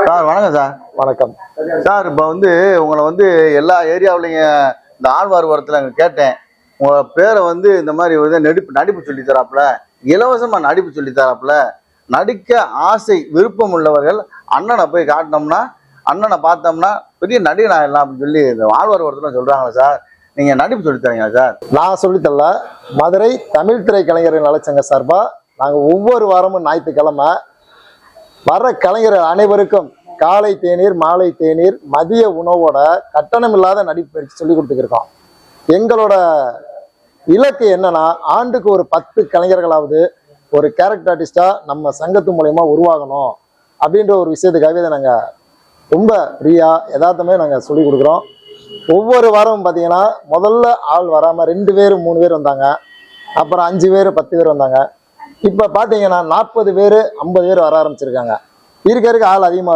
Sir வணக்கம் sir. வணக்கம் sir. இப்போ உங்களை எல்லா ஏரியாவிலையும் இந்த ஆழ்வார்புரத்தில் அங்கே கேட்டேன். உங்கள் பேரை இந்த மாதிரி நடிப்பு சொல்லித்தராப்புல, இலவசமாக நடிப்பு சொல்லித்தராப்புல, நடிக்க ஆசை விருப்பம் உள்ளவர்கள் அண்ணனை போய் காட்டினோம்னா, அண்ணனை பார்த்தோம்னா பெரிய நடிகன் ஆகிடலாம் அப்படின்னு சொல்லி இந்த ஆழ்வார்புரத்தில் சொல்கிறாங்களா சார்? நீங்கள் நடிப்பு சொல்லித்தரீங்களா சார்? நான் சொல்லித்தரல, மதுரை தமிழ் திரை கலைஞர்கள் நலச்சங்க சார்பாக நாங்கள் ஒவ்வொரு வாரமும் ஞாயிற்றுக்கிழமை வர்ற கலைஞர்கள் அனைவருக்கும் காலை தேநீர், மாலை தேநீர், மதிய உணவோட கட்டணம் இல்லாத நடிப்பு பயிற்சி சொல்லி கொடுத்துருக்கோம். எங்களோட இலக்கு என்னன்னா, ஆண்டுக்கு ஒரு 10 கலைஞர்களாவது ஒரு கேரக்டர் ஆர்டிஸ்டா நம்ம சங்கத்து மூலயமா உருவாகணும் அப்படின்ற ஒரு விஷயத்துக்காகவே இதை நாங்கள் ரொம்ப ஃப்ரீயா யதார்த்தமே நாங்கள் சொல்லி கொடுக்குறோம். ஒவ்வொரு வாரமும் பார்த்தீங்கன்னா முதல்ல ஆள் வராமல் 2 பேர் 3 பேர் வந்தாங்க, அப்புறம் 5 பேர் 10 பேர் வந்தாங்க. இப்போ பார்த்தீங்கன்னா 40 பேர் 50 பேர் வர ஆரம்பிச்சிருக்காங்க. இருக்க ஆள் அதிகமாக